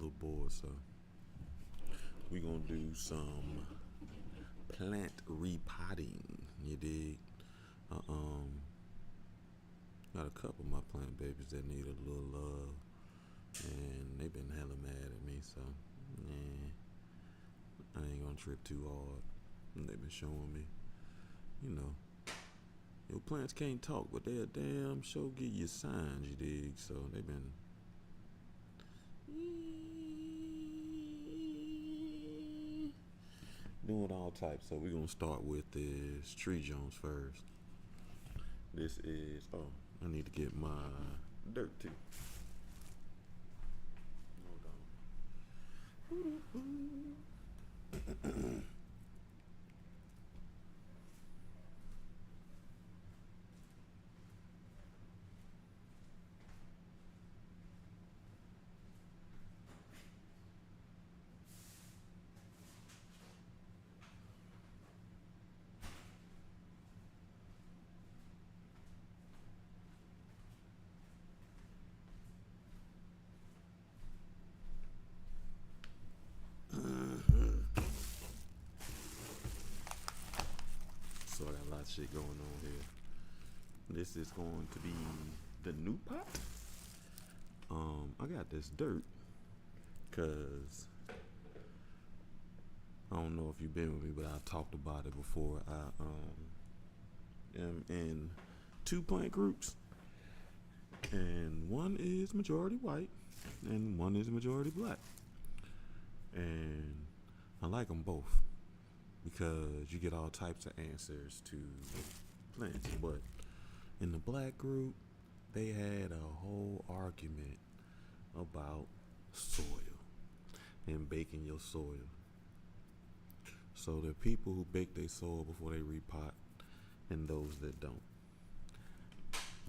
little bored, so we gonna do some plant repotting. You dig? Uh, um, Got a couple of my plant babies that need a little love, and they've been hella mad at me. So, yeah, I ain't gonna trip too hard. And they've been showing me, you know, your plants can't talk, but they'll damn sure give you signs. You dig? So they've been doing all types. So we're gonna start with this tree Jones first. This is I need to get my dirt too. Hold on. So I got a lot of shit going on here. This is going to be the new pot. I got this dirt because I don't know if you've been with me, but I've talked about it before. I am in two plant groups, and one is majority white, and one is majority black. And I like them both because you get all types of answers to plants. But in the black group, they had a whole argument about soil and baking your soil. So the people who bake their soil before they repot and those that don't.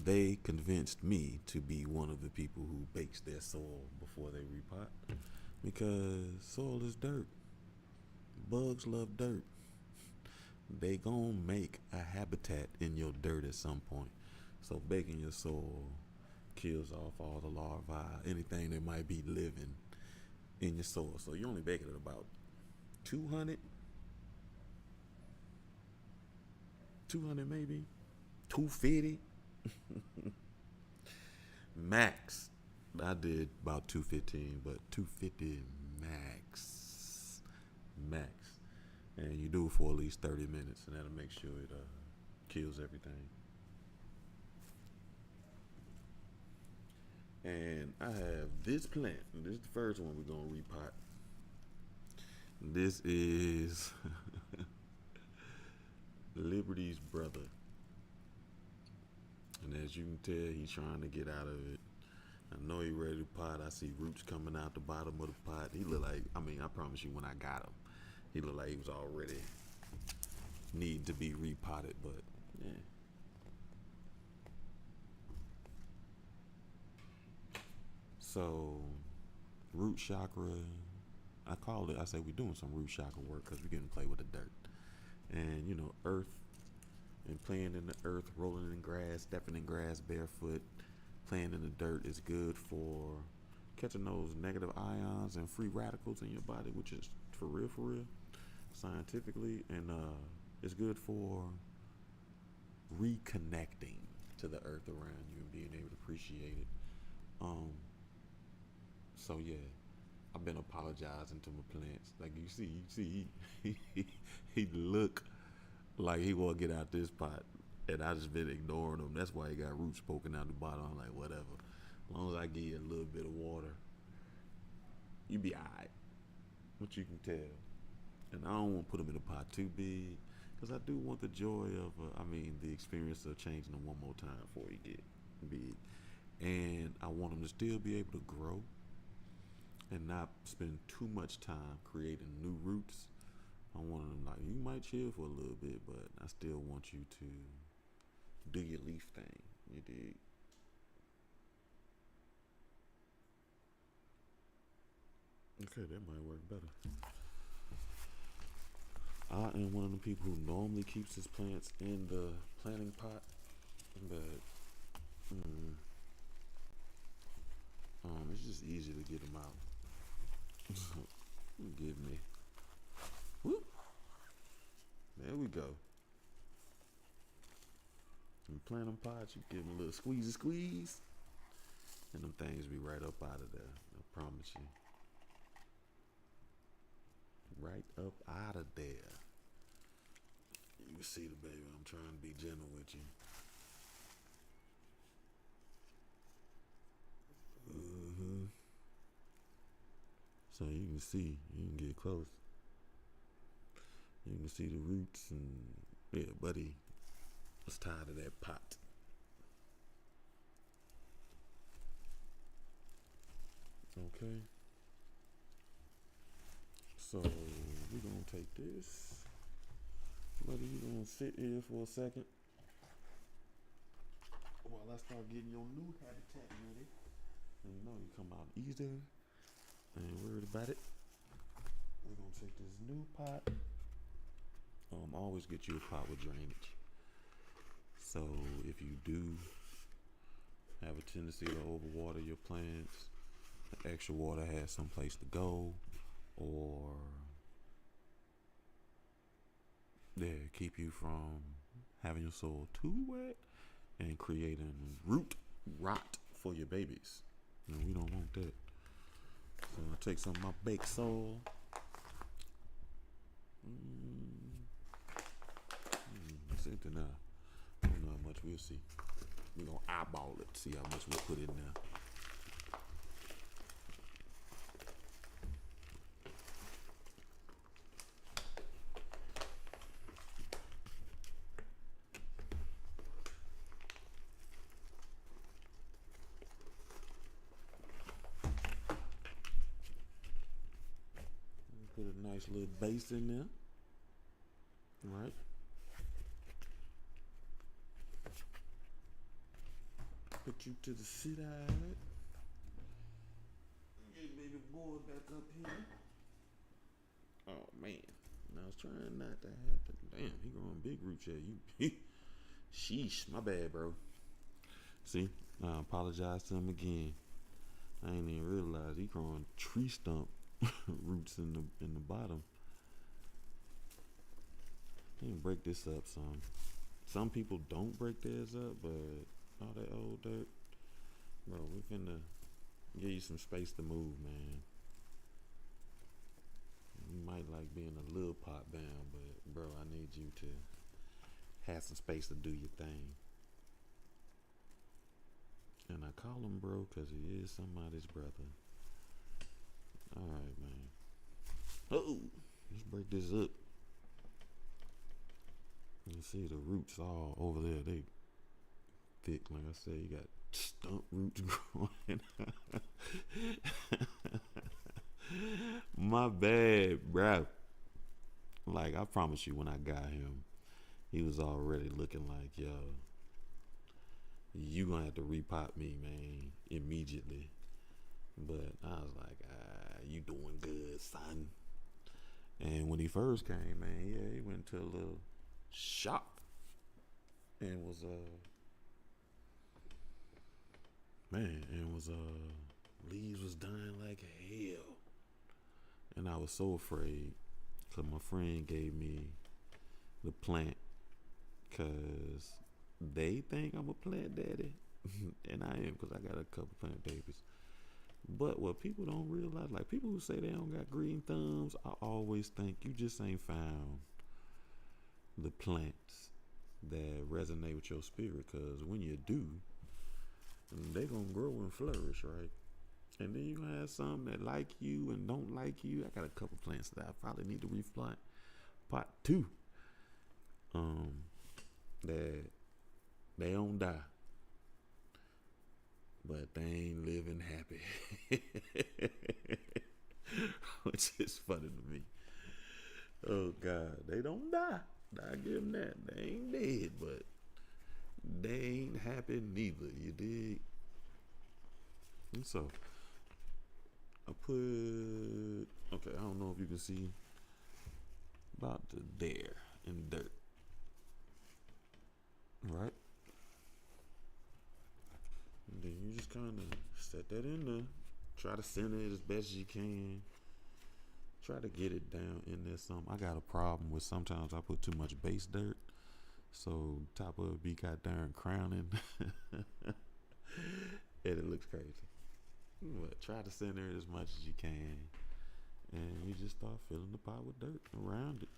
They convinced me to be one of the people who bakes their soil before they repot because soil is dirt. Bugs love dirt. They gon' make a habitat in your dirt at some point. So baking your soil kills off all the larvae, anything that might be living in your soil. So you only bake it at about 200 maybe, 250 max. I did about 215, but 250 max. And you do it for at least 30 minutes, and that'll make sure it kills everything. And I have this plant. This is the first one we're gonna repot. This is Liberty's brother. And as you can tell, he's trying to get out of it. I know he's ready to pot. I see roots coming out the bottom of the pot. He look like, I promise you, when I got him, he looked like he was already need to be repotted, but yeah. So, root chakra, I say we're doing some root chakra work because we're getting to play with the dirt. And, earth and playing in the earth, rolling in grass, stepping in grass barefoot, playing in the dirt is good for catching those negative ions and free radicals in your body, which is for real, scientifically. And it's good for reconnecting to the earth around you and being able to appreciate it. So yeah, I've been apologizing to my plants. Like you see, he look like he want to get out this pot, and I just been ignoring him. That's why he got roots poking out the bottom. I'm like, whatever. As long as I give you a little bit of water, you be alright. What you can tell. And I don't want to put them in a pot too big, because I do want the joy of, the experience of changing them one more time before he get big. And I want them to still be able to grow and not spend too much time creating new roots. I want them like, you might chill for a little bit, but I still want you to do your leaf thing. You dig? Okay, that might work better. I am one of the people who normally keeps his plants in the planting pot, but it's just easier to get them out. Give me. Whoop. There we go. You plant them pots, you give them a little squeeze, and them things be right up out of there. I promise you. Right up out of there. You can see the baby. I'm trying to be gentle with you. So you can see, you can get close. You can see the roots, and yeah, buddy was tired of that pot. Okay. So we're gonna take this. Buddy, you gonna sit here for a second while I start getting your new habitat ready. And you know you come out easier. I ain't worried about it. We're gonna take this new pot. Always get you a pot with drainage. So if you do have a tendency to overwater your plants, the extra water has some place to go, or keep you from having your soil too wet and creating root rot for your babies. No, we don't want that. So I take some of my baked soil. It's empty now. I don't know how much we'll see. We're gonna eyeball it, see how much we'll put in there. Put a nice little base in there. Right. Put you to the side. Get baby boy back up here. Oh man. I was trying not to happen. Damn, he growing big roots here. You sheesh, my bad, bro. See, I apologize to him again. I ain't even realize he growing tree stump roots in the bottom. You can break this up some. Some people don't break theirs up, but all that old dirt, bro, we finna give you some space to move, man. You might like being a little pot bound, but bro, I need you to have some space to do your thing. And I call him bro because he is somebody's brother. All right, man. Oh, let's break this up. You see the roots all over there. They thick. Like I said, you got stump roots growing. My bad, bruh. Like, I promise you, when I got him, he was already looking like, yo, you gonna have to repot me, man, immediately. But I was like, you doing good, son. And when he first came, man, yeah, he went to a little shop and was leaves was dying like hell. And I was so afraid because my friend gave me the plant because they think I'm a plant daddy. And I am, because I got a couple plant babies. But what people don't realize, like people who say they don't got green thumbs, I always think you just ain't found the plants that resonate with your spirit, because when you do, they gonna grow and flourish, right? And then you gonna have some that like you and don't like you. I got a couple plants that I probably need to replant. Pot 2, that they don't die, but they ain't living happy. Which is funny to me. Oh God, they don't die. I give them that. They ain't dead, but they ain't happy neither. You dig? And so I put, okay, I don't know if you can see about there in dirt, right? And then you just kind of set that in there. Try to center it as best as you can. Try to get it down in there some. I got a problem with sometimes I put too much base dirt, so top of it be got darn crowning, and it looks crazy. But try to center it as much as you can, and you just start filling the pot with dirt around it.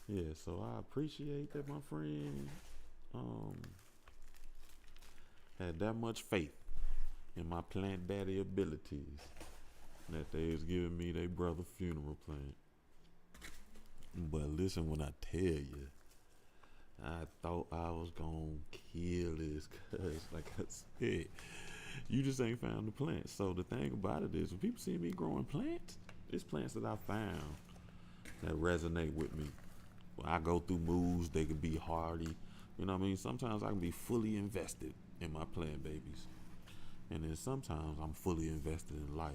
Yeah, so I appreciate that my friend um, had that much faith in my plant daddy abilities that they was giving me their brother funeral plant. But listen, when I tell you, I thought I was gonna kill this, cause like I said, you just ain't found the plant. So the thing about it is, when people see me growing plants, it's plants that I found that resonate with me. When I go through moods, they can be hardy. You know what I mean? Sometimes I can be fully invested in my plant babies, and then sometimes I'm fully invested in life.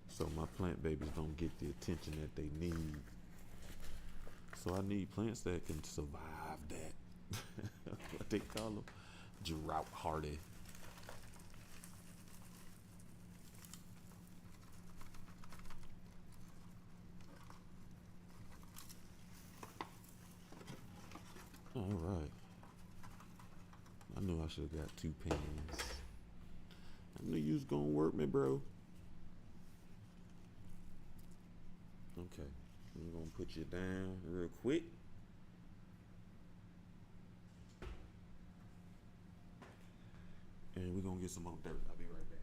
So my plant babies don't get the attention that they need. So I need plants that can survive that. What they call them? Drought hardy. All right. I knew I should have got 2 pens. I knew you was gonna work me, bro. Okay. I'm gonna put you down real quick. And we're gonna get some more dirt. I'll be right back.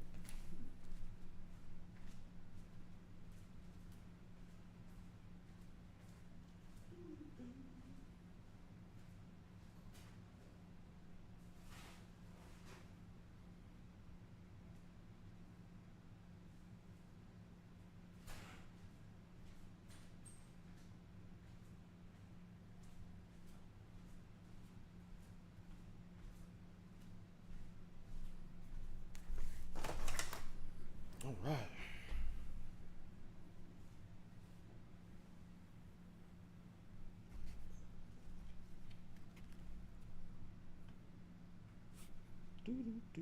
All right. Do do do.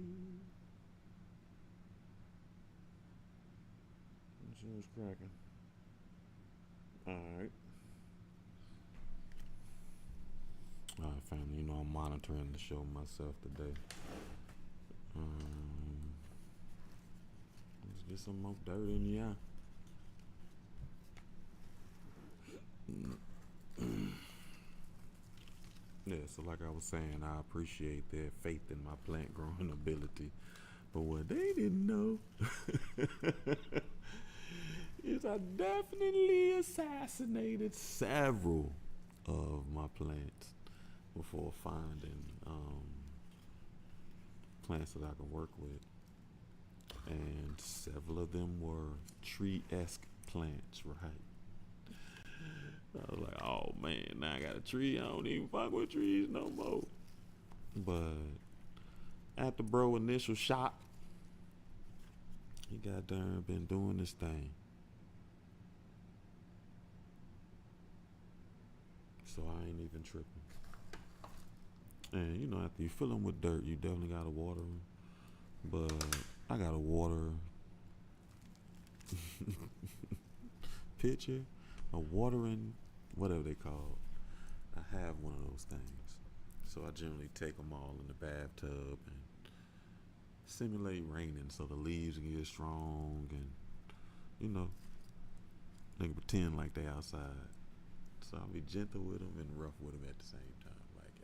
Let's see what's cracking. All right. All right, family. You know I'm monitoring the show myself today. Let's get some more dirt in the eye. Yeah, so like I was saying, I appreciate their faith in my plant growing ability. But what they didn't know is I definitely assassinated several of my plants before finding plants that I can work with. And several of them were tree-esque plants, right? I was like, oh man, now I got a tree. I don't even fuck with trees no more. But after bro initial shot, he got darn been doing this thing. So I ain't even tripping. And you know, after you fill them with dirt, you definitely gotta water them. But I gotta water pitcher, a watering, whatever they call it. I have one of those things. So I generally take them all in the bathtub and simulate raining so the leaves can get strong and, you know, they can pretend like they outside. So I'll be gentle with them and rough with them at the same time. Like,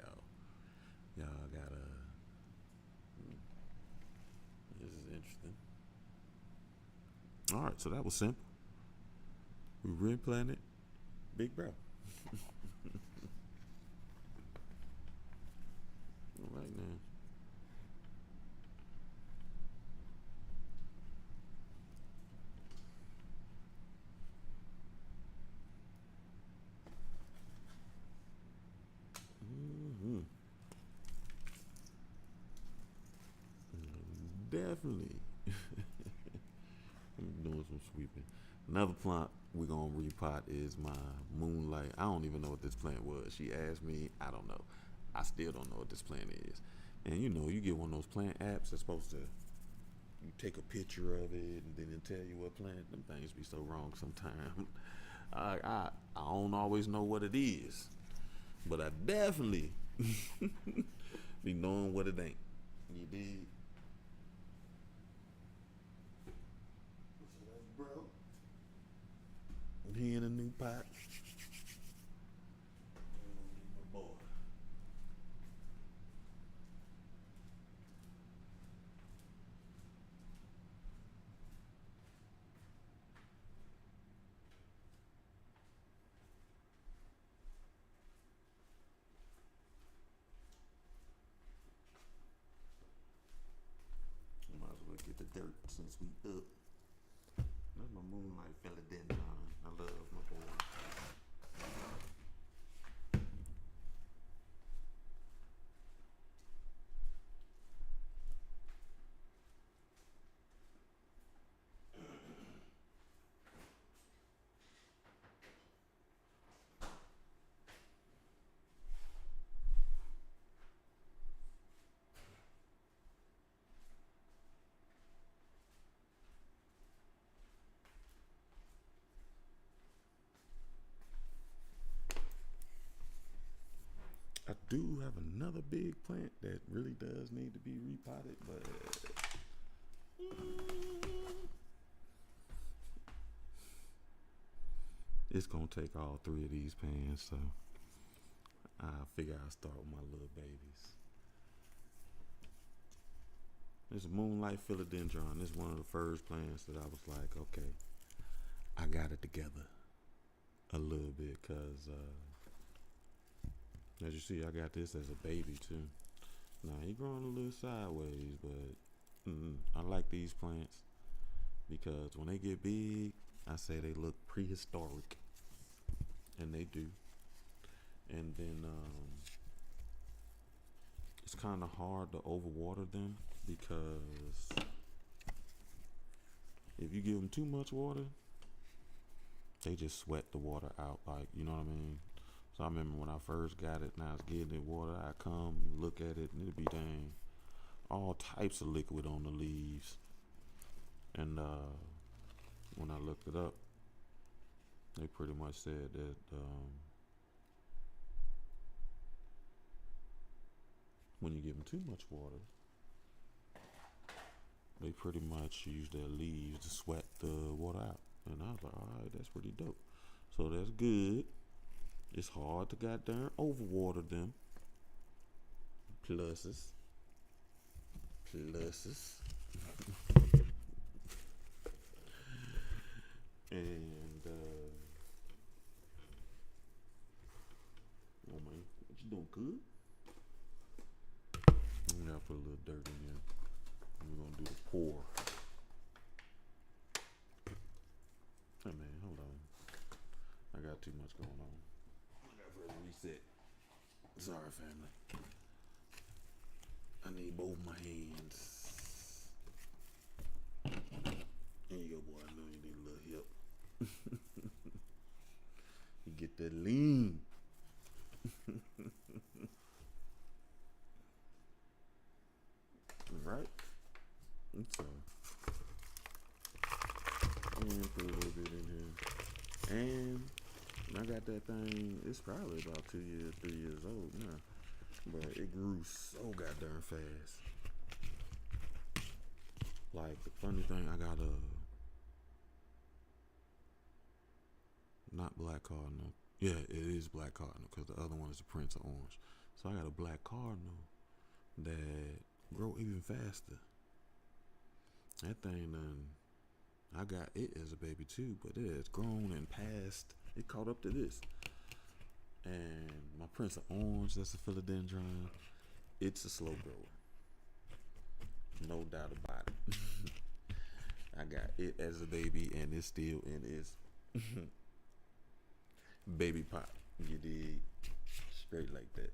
y'all gotta, this is interesting. All right, so that was simple. We reimplanted Big Bro. All right now. Mm-hmm. Definitely. I'm doing some sweeping. Another plant we're gonna repot is my moonlight. I don't even know what this plant was. She asked me, I don't know. I still don't know what this plant is. And you know, you get one of those plant apps that's supposed to you take a picture of it and then it tell you what plant. Them things be so wrong sometimes. I don't always know what it is, but I definitely be knowing what it ain't. You dig? So that's bro. He in a new pot. My boy. Might as well get the dirt since we up. That's my moonlight philodendron. I love my boy. I do have another big plant that really does need to be repotted, but it's gonna take all three of these pans, so I figure I'll start with my little babies. This moonlight philodendron. This is one of the first plants that I was like, okay, I got it together a little bit, cause as you see, I got this as a baby too. Now he growing a little sideways, but I like these plants because when they get big, I say they look prehistoric, and they do. And then it's kind of hard to overwater them because if you give them too much water, they just sweat the water out, like, you know what I mean? So I remember when I first got it and I was getting it water, I come look at it and it'd be dang all types of liquid on the leaves. And when I looked it up, they pretty much said that when you give them too much water, they pretty much use their leaves to sweat the water out. And I was like, all right, that's pretty dope. So that's good. It's hard to goddamn overwater them. Pluses. And oh man, what you doing, good? I'm gonna put a little dirt in here. We're gonna do the pour. Hey man, hold on. I got too much going on. I gotta reset. Sorry, family. I need both my hands. There you go, boy. I know you need a little help. You get that lean. Right? So, and put a little bit in here. And I got that thing, it's probably about 2 years, 3 years old now. But it grew so goddamn fast. Like, the funny thing, I got a, not black cardinal. Yeah, it is black cardinal because the other one is the Prince of Orange. So I got a black cardinal that grow even faster. That thing done, I got it as a baby too, but it has grown and passed. It caught up to this. And my Prince of Orange, that's a philodendron. It's a slow grower. No doubt about it. I got it as a baby and it's still in its baby pot. You dig? Straight like that.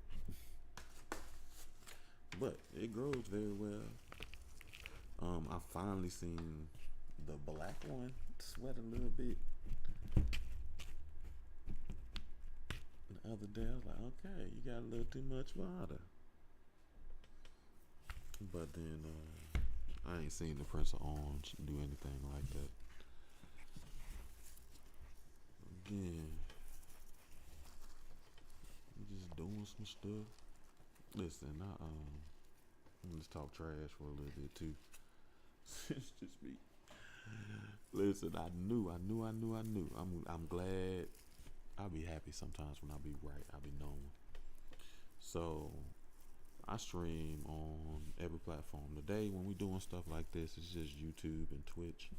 But it grows very well. I finally seen the black one sweat a little bit. The other day I was like, okay, you got a little too much water. But then I ain't seen the Prince of Orange do anything like that. Again, we just doing some stuff. Listen, let's talk trash for a little bit too. It's just me. Listen, I knew. I'm glad. I'll be happy sometimes when I be right. I be knowing. So I stream on every platform. Today, when we doing stuff like this, it's just YouTube and Twitch,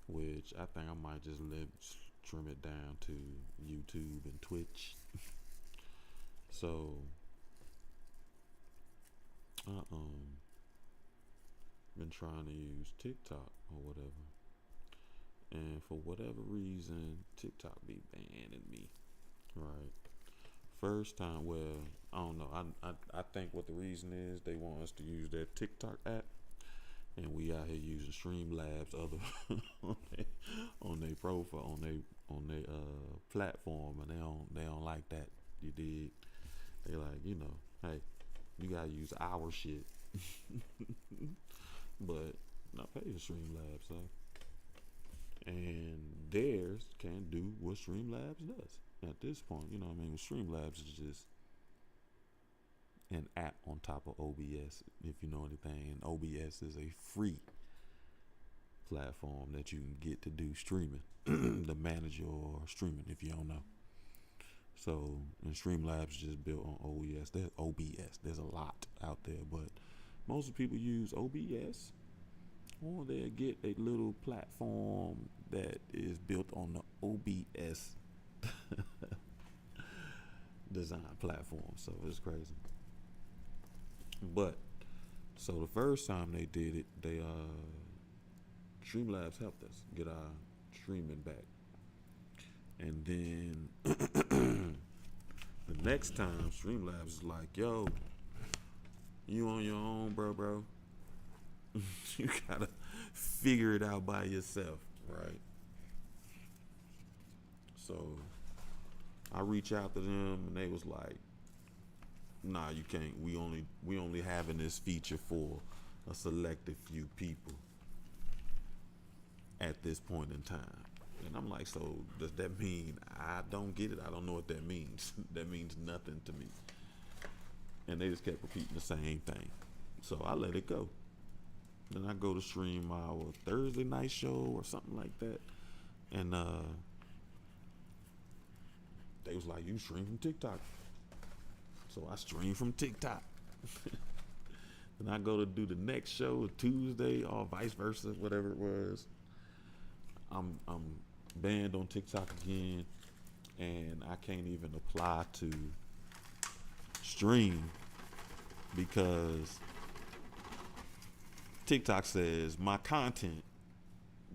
which I think I might just trim it down to YouTube and Twitch. So, I been trying to use TikTok or whatever, and for whatever reason, TikTok be banning me. Right. First time, well, I don't know. I think what the reason is, they want us to use their TikTok app, and we out here using Streamlabs other on their profile on their platform, and they don't like that. You did. They like, hey, you gotta use our shit. But I pay for Streamlabs, so, and theirs can't do what Streamlabs does at this point. You know what I mean? Streamlabs is just an app on top of OBS, if you know anything. And OBS is a free platform that you can get to do streaming, to manage your streaming, if you don't know. So, and Streamlabs is just built on OBS. There's OBS. There's a lot out there, but most people use OBS, or they'll get a little platform that is built on the OBS design platform. So it's crazy. But so the first time they did it, Streamlabs helped us get our streaming back. And then the next time, Streamlabs is like, yo, you on your own, bro. You gotta figure it out by yourself, right? So I reach out to them, and they was like, nah, you can't. We only having this feature for a selected few people at this point in time. And I'm like, so does that mean I don't get it? I don't know what that means. That means nothing to me. And they just kept repeating the same thing. So I let it go. Then I go to stream our Thursday night show or something like that. And they was like, you stream from TikTok. So I stream from TikTok. Then I go to do the next show Tuesday or vice versa, whatever it was. I'm banned on TikTok again, and I can't even apply to stream because TikTok says my content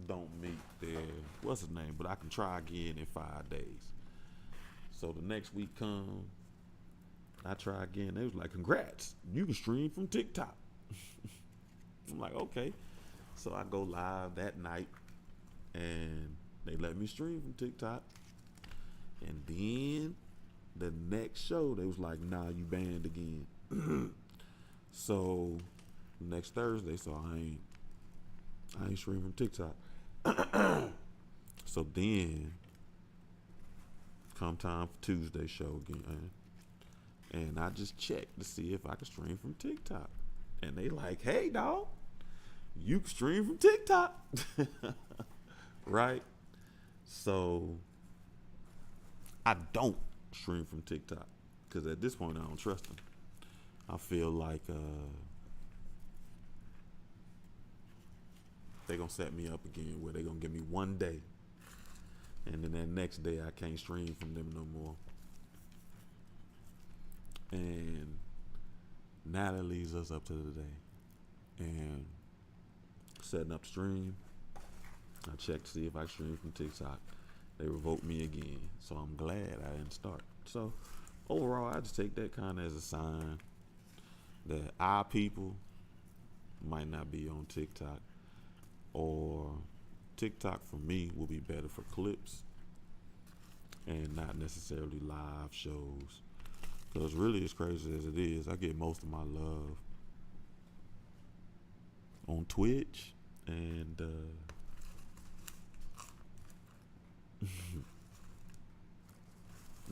don't meet their what's his name, but I can try again in 5 days. So the next week comes, I try again. They was like, congrats, you can stream from TikTok. I'm like, okay. So I go live that night, and they let me stream from TikTok. And then the next show, they was like, nah, you banned again. So next Thursday, so I ain't streaming from TikTok. So then come time for Tuesday show again, and I just checked to see if I could stream from TikTok. And they like, hey dog, you can stream from TikTok. Right? So I don't stream from TikTok because at this point I don't trust them. I feel like they're gonna set me up again where they're gonna give me 1 day, and then that next day I can't stream from them no more. And now that leaves us up to the day, and setting up the stream. I checked to see if I could stream from TikTok. They revoked me again, so I'm glad I didn't start. So overall, I just take that kind of as a sign that our people might not be on TikTok, or TikTok for me will be better for clips and not necessarily live shows. Because really, as crazy as it is, I get most of my love on Twitch and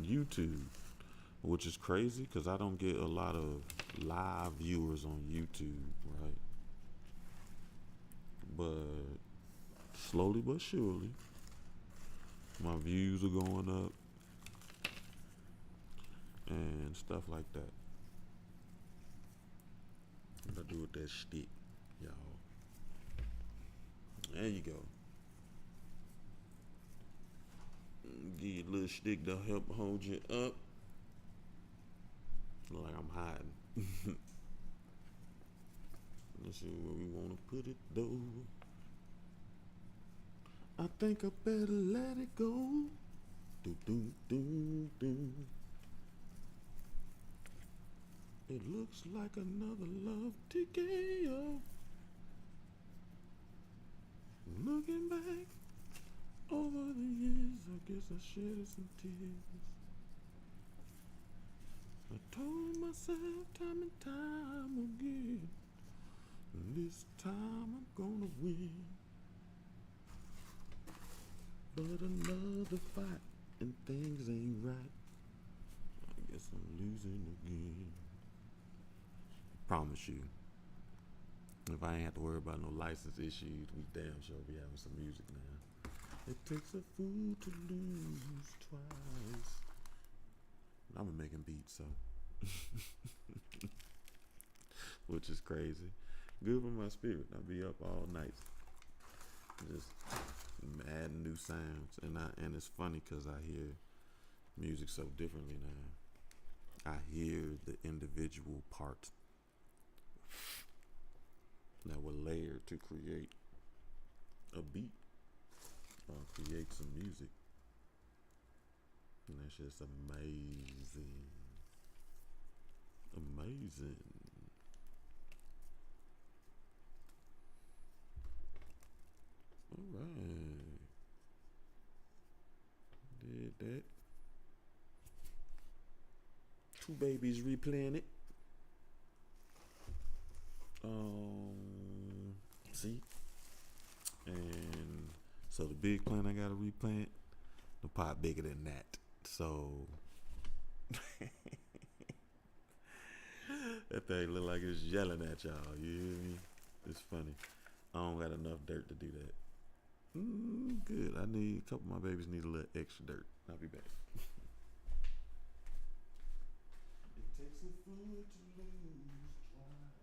YouTube, which is crazy because I don't get a lot of live viewers on YouTube, right? But slowly but surely, my views are going up and stuff like that. What I do with that stick, y'all? There you go. Give you a little stick to help hold you up. Look like I'm hiding. Let's see where we want to put it though. I think I better let it go. Do do do do. It looks like another love TKO. Looking back over the years, I guess I shed some tears. I told myself time and time again, this time I'm gonna win. But another fight and things ain't right. I guess I'm losing again. Promise you, if I ain't have to worry about no license issues, we damn sure be having some music now. It takes a fool to lose twice. I've been making beats, so which is crazy. Good for my spirit. I be up all night, just adding new sounds, and it's funny because I hear music so differently now. I hear the individual parts that were layered to create a beat or create some music, and that's just amazing. Amazing. All right. Did that. Two babies replant it. See? And so the big plant I gotta replant, the pot bigger than that. So that thing look like it's yelling at y'all. You hear me? It's funny. I don't got enough dirt to do that. Good. I need a couple of my babies need a little extra dirt. I'll be back. It takes a fool to lose twice.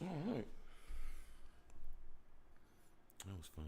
All right. That was fun.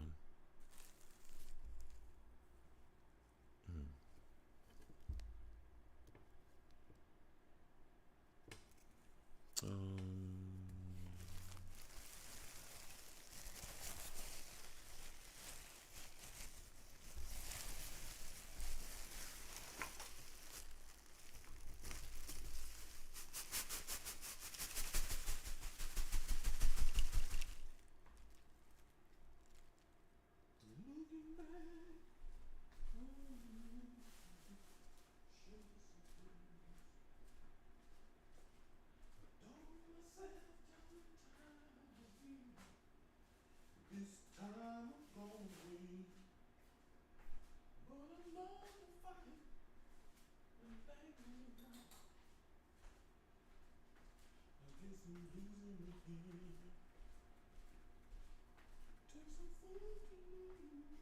This time I'm gonna win, but another fight and things ain't right. I guess I'm losing again. Takes a fool to lose.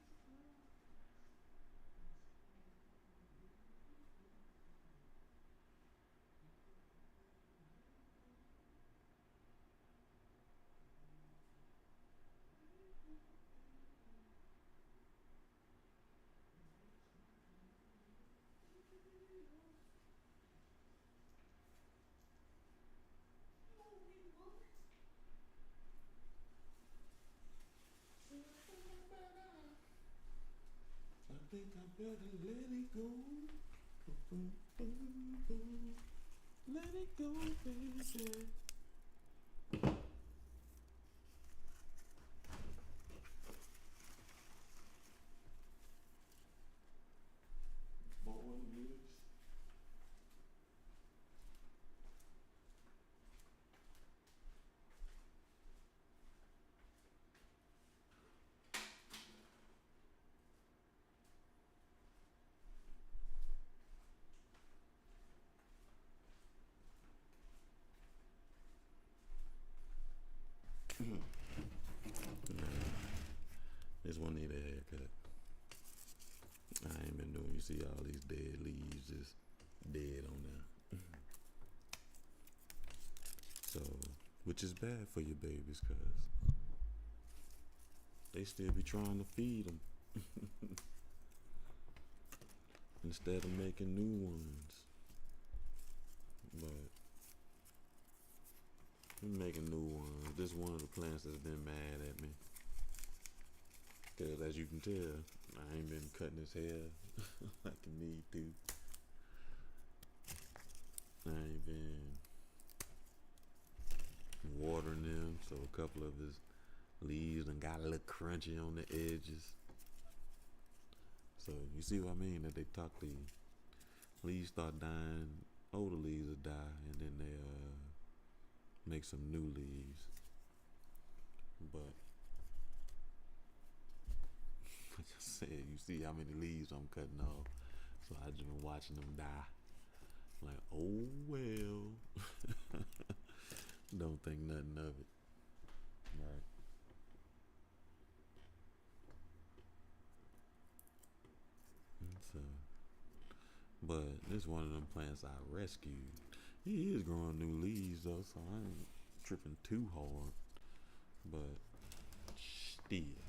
think I better let it go. Let it go, baby. Boy, yes. This one need a haircut. I ain't been doing. You see all these dead leaves just dead on there. So, which is bad for your babies, cause they still be trying to feed them instead of making new ones. But I'm making new ones. This one of the plants that's been mad at me. Cause as you can tell, I ain't been cutting his hair like I need to. I ain't been watering them, so a couple of his leaves and got a little crunchy on the edges. So you see what I mean? That they talk the leaves start dying, older leaves will die, and then they make some new leaves. But like I said, you see how many leaves I'm cutting off. So I just been watching them die. Like, oh well. Don't think nothing of it. Right. So, but this one of them plants I rescued. He is growing new leaves though, so I ain't tripping too hard. But still.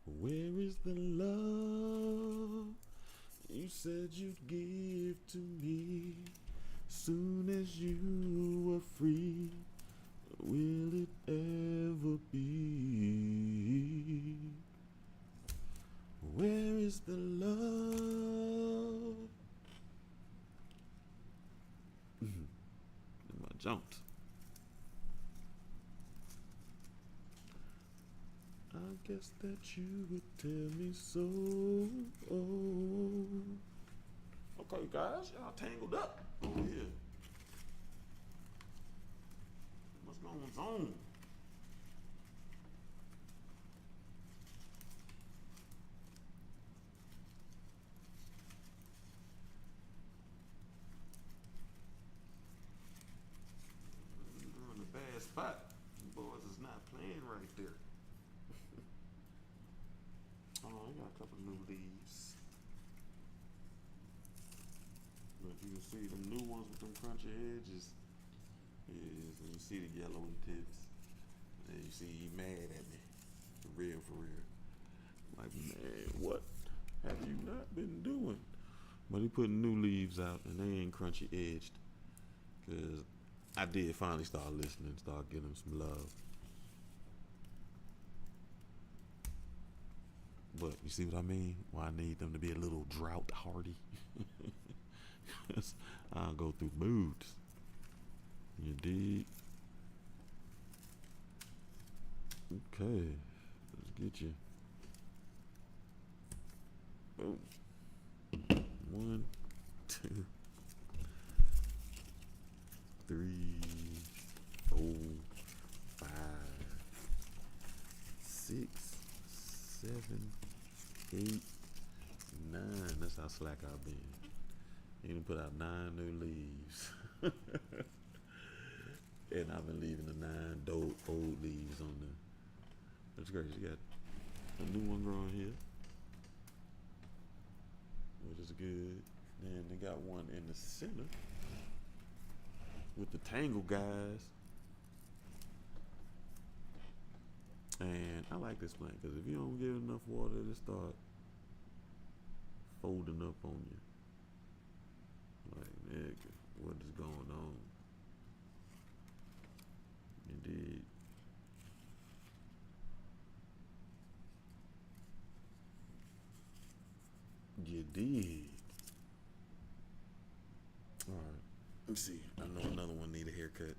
Where is the love you said you'd give to me soon as you were free? Will it ever be? Where is the love? I jumped. I guess that you would tell me so. Okay, guys, y'all tangled up over here. What's going on? You're in a bad spot. The boys is not playing right there. Oh, I got a couple new leaves. But you can see the new ones with them crunchy edges. Yes, and you see the yellow tips. And you see he mad at me. For real, for real. Like, man, what have you not been doing? But he putting new leaves out and they ain't crunchy edged. Cause I did finally start listening, start giving them some love. But you see what I mean? Why I need them to be a little drought hardy. I'll go through moods. You dig? Okay. Let's get you. Boom. 1, 2, 3, 4, 5, 6, 7, 8, 9. That's how slack I've been. You done put out 9 new leaves. And I've been leaving the 9 old leaves on there. That's great. You got a new one growing here, which is good. Then they got one in the center with the tangle guys. And I like this plant because if you don't give it enough water, it'll start folding up on you. Like, nigga, what is going on? Indeed. You did. All right. Let me see. I know another one need a haircut.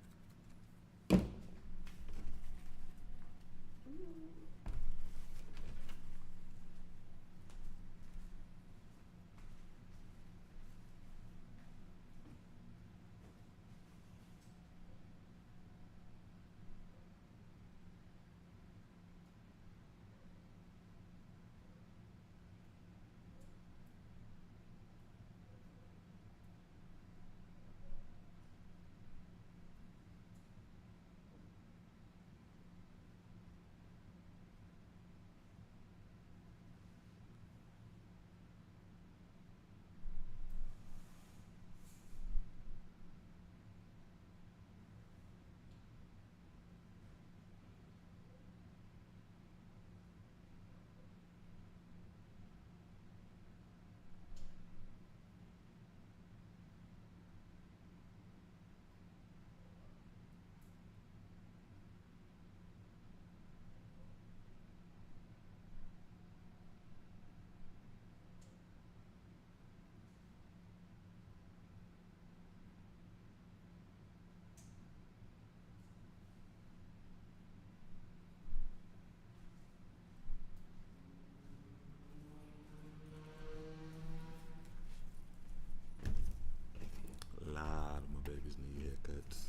A lot of my babies need haircuts.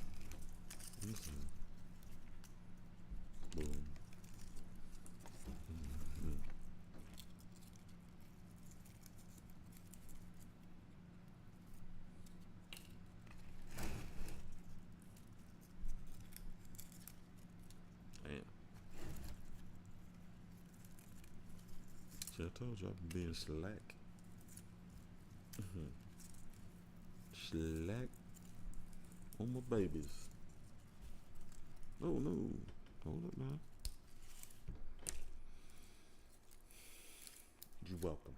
Listen. Boom. Damn. See, I told you I've been being slack. Slack on my babies. Oh no. Hold up now. You're welcome.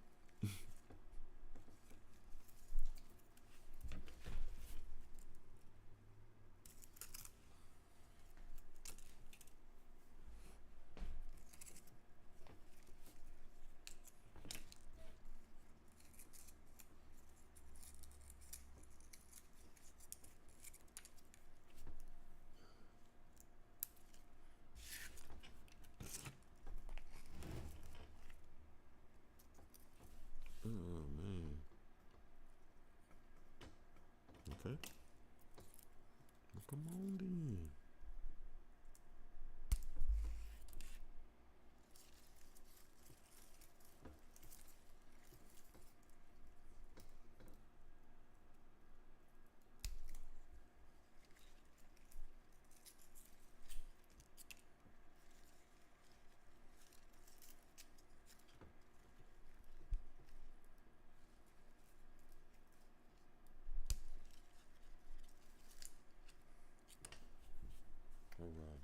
Oh man. Okay. Well, come on then. All right.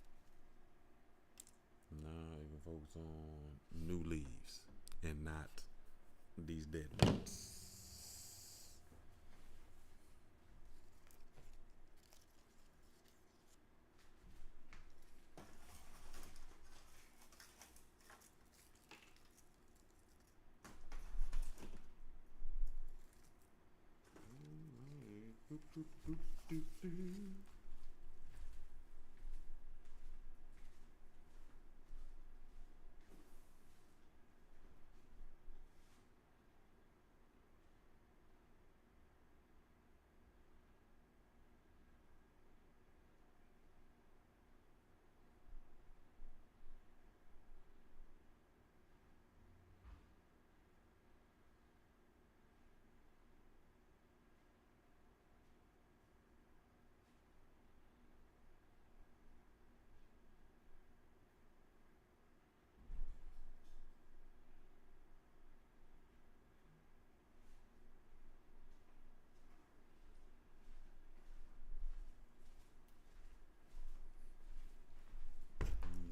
Now you can focus on new leaves and not these dead ones.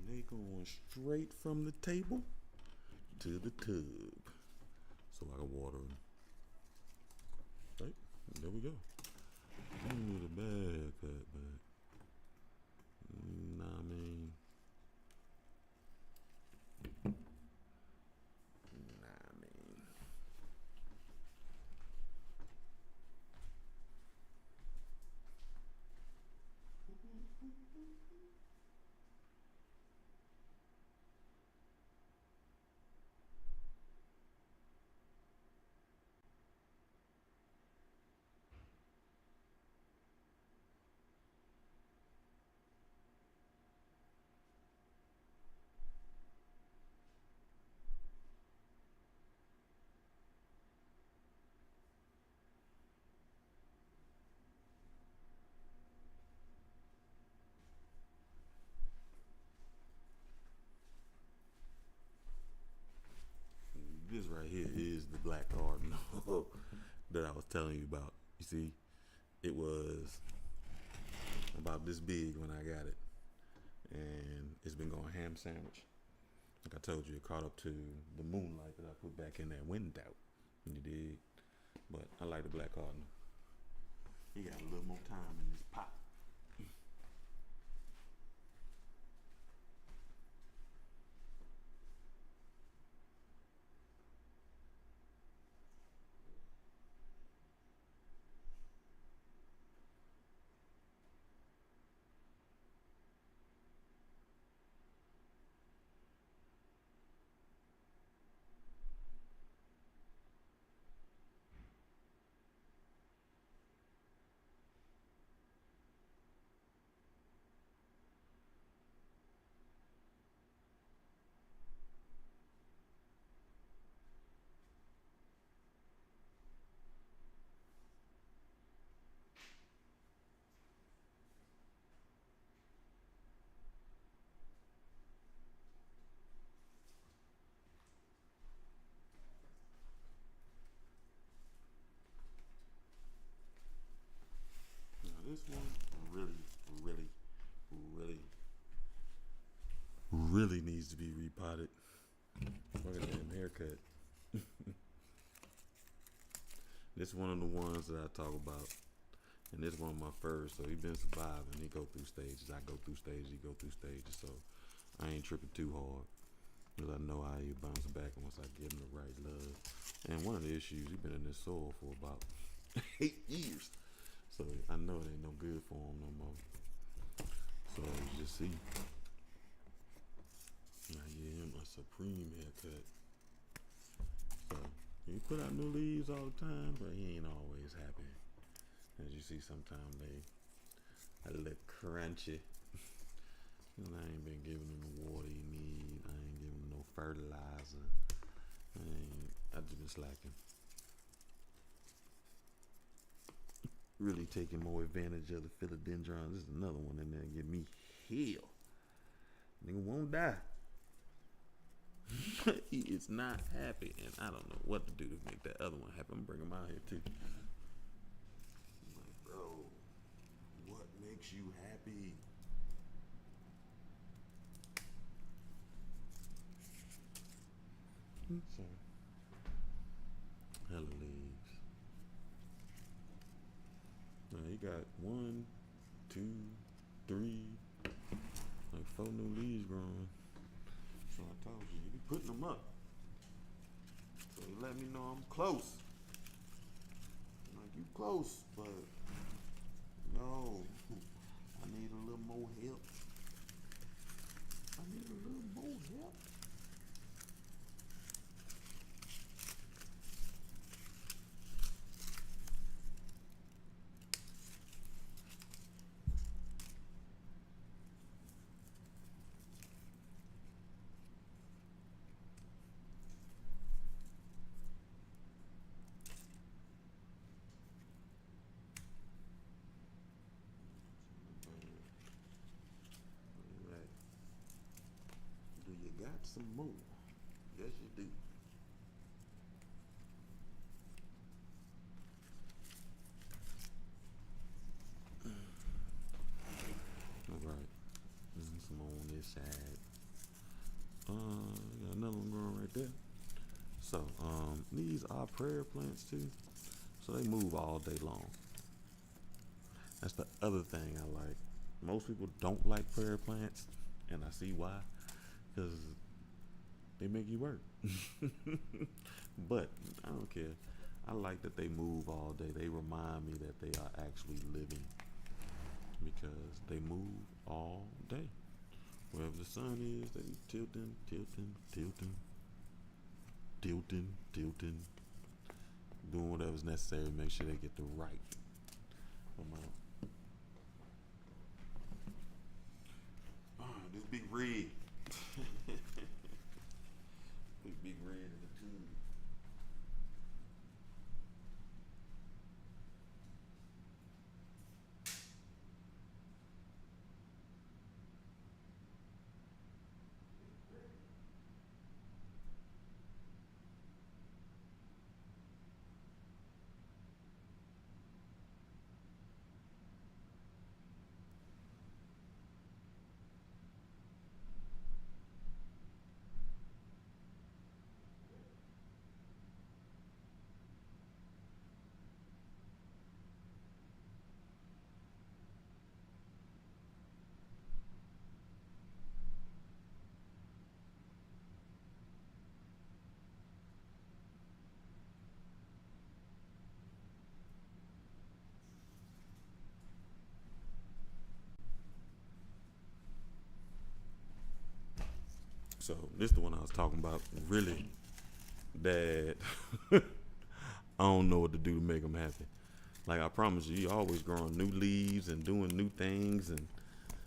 They going straight from the table to the tub, so I can water them. Right, there we go. You need a bad cut, but nah, I mean, nah, I mean, I was telling you about. You see, it was about this big when I got it, and it's been going ham sandwich. Like I told you, it caught up to the moonlight that I put back in that window. You did, but I like the black cardinal. He got a little more time in this pot. Now this one really, really needs to be repotted. Look at that damn haircut. This one of the ones that I talk about. And this one of my first, so he been surviving. He go through stages. I go through stages. He go through stages. So I ain't tripping too hard. Because I know how he bounce back once I give him the right love. And one of the issues, he been in this soil for about 8 years. So I know it ain't no good for him no more. So you just see. I give him a supreme haircut. So he put out new leaves all the time, but he ain't always happy. As you see, sometimes they a little crunchy. And I ain't been giving him the water he need. I ain't giving him no fertilizer. I just been slacking. Really taking more advantage of the philodendron. This is another one in there. Give me hell. Nigga won't die. He is not happy, and I don't know what to do to make that other one happy. I'm bring him out here too. I'm like, bro, what makes you happy? Sorry. Hella leaves. Now he got 1, 2, 3, like 4 new leaves growing. So I told you, you be putting them up. So you let me know I'm close. I'm like, you close, but no, I need a little more help. I need a little more help. Do you got some more? Yes, you do. All right. Some more on this side. Got another one growing right there. So, these are prayer plants too. So they move all day long. That's the other thing I like. Most people don't like prayer plants, and I see why. Because they make you work. But I don't care. I like that they move all day. They remind me that they are actually living. Because they move all day. Wherever the sun is, they be tilting, doing whatever's necessary to make sure they get the right amount. This big red. Big red in the tube. So this is the one I was talking about. Really, that I don't know what to do to make him happy. Like I promise you, he always growing new leaves and doing new things, and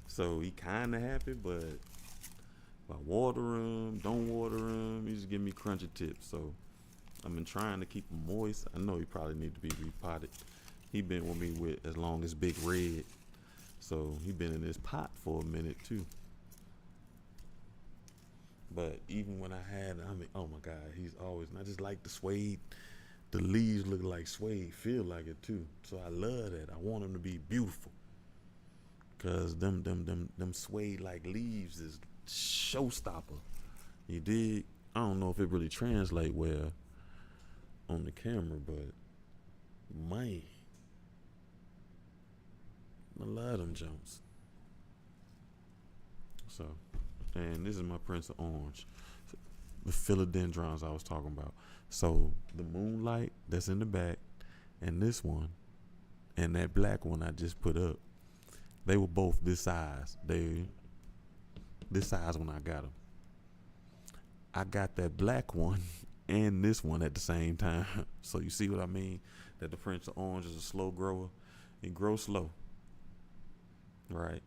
so he kind of happy. But if I water him, don't water him, he just give me crunchy tips. So I've been trying to keep him moist. I know he probably need to be repotted. He been with me with as long as Big Red, so he been in this pot for a minute too. But even when I mean, oh my God, he's always. And I just like the suede. The leaves look like suede, feel like it too. So I love that. I want them to be beautiful. Cause them suede like leaves is showstopper. You dig? I don't know if it really translate well on the camera, but man, I love them jumps. So, and this is my Prince of Orange, the philodendrons I was talking about. So the moonlight that's in the back, and this one, and that black one I just put up, they were both this size. They this size when I got them. I got that black one and this one at the same time. So you see what I mean? That the Prince of Orange is a slow grower. He grows slow, right?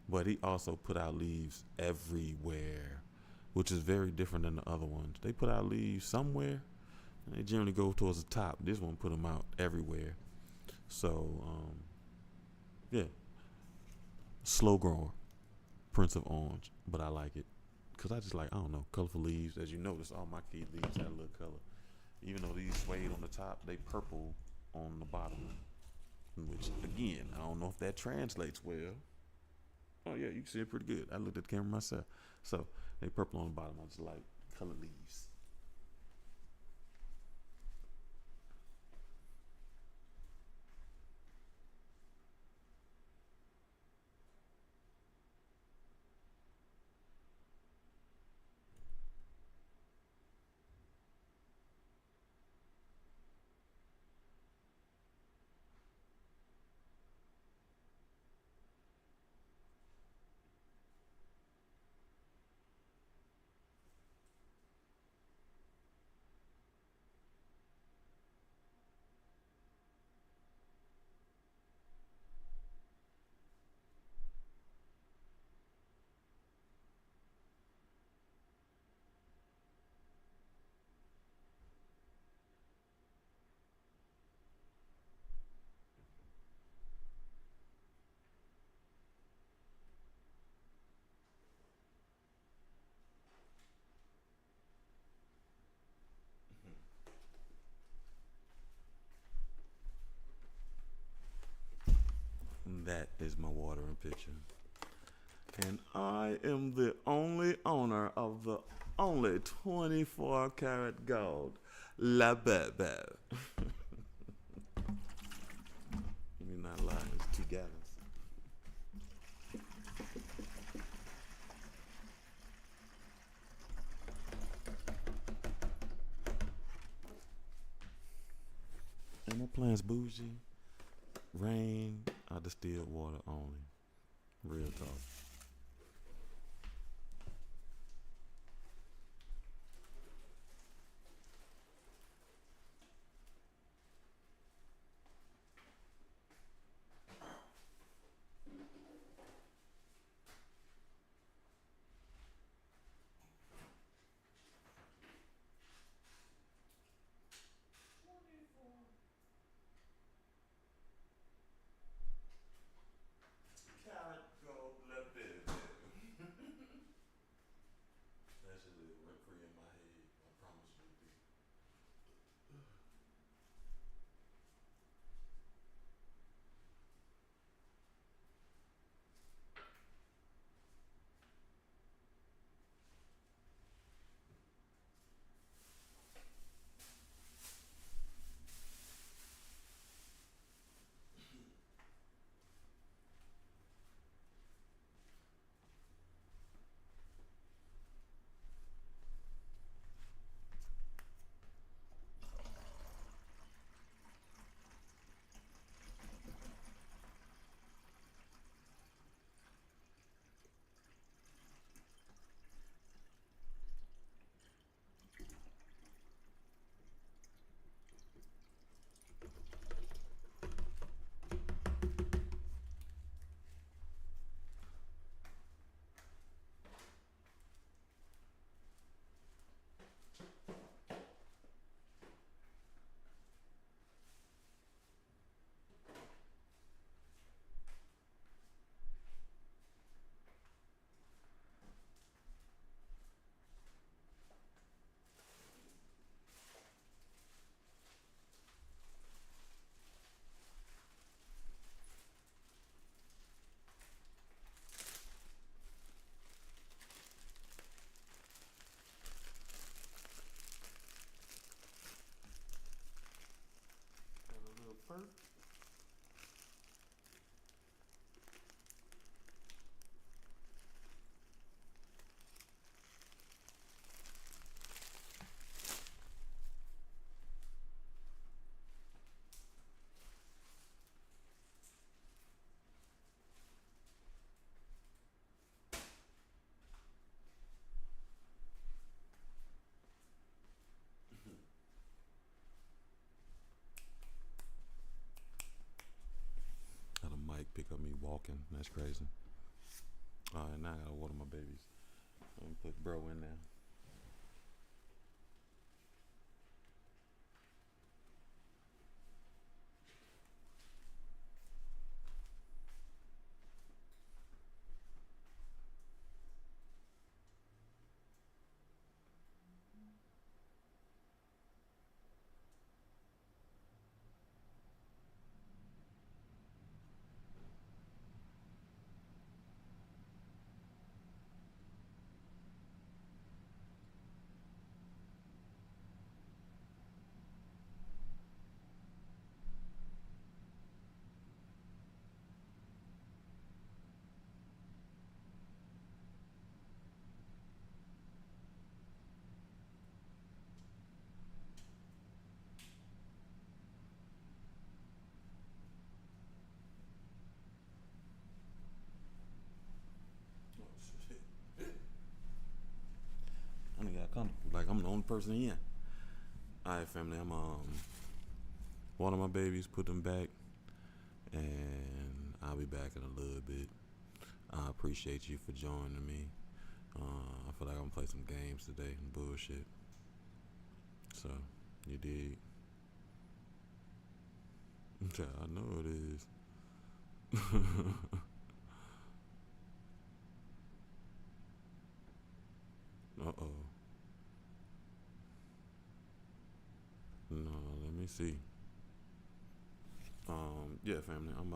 But he also put out leaves everywhere, which is very different than the other ones. They put out leaves somewhere. They generally go towards the top. This one put them out everywhere. So, yeah, slow grower, Prince of Orange, but I like it because I just like, I don't know, colorful leaves. As you notice, all my key leaves have a little color. Even though these suede on the top, they purple on the bottom, which again, I don't know if that translates well. Oh yeah, you can see it pretty good. I looked at the camera myself. So they purple on the bottom. I just like colored leaves. That is my watering picture. And I am the only owner of the only 24 karat gold La Bebe. Let me not lie, it's 2 gallons. And my plants bougie. Rain, I distilled water only. Real talk. Carrot gold, little bit. fur. Had a mic pick up me walking. That's crazy. All right, now I gotta water my babies. Let me put bro in there. I done got comfortable. Like I'm the only person in. Alright, family, I'm water my babies, put them back, and I'll be back in a little bit. I appreciate you for joining me. I feel like I'm gonna play some games today and bullshit. So, you dig? I know it is. Uh-oh. No, let me see. Yeah, family, I'm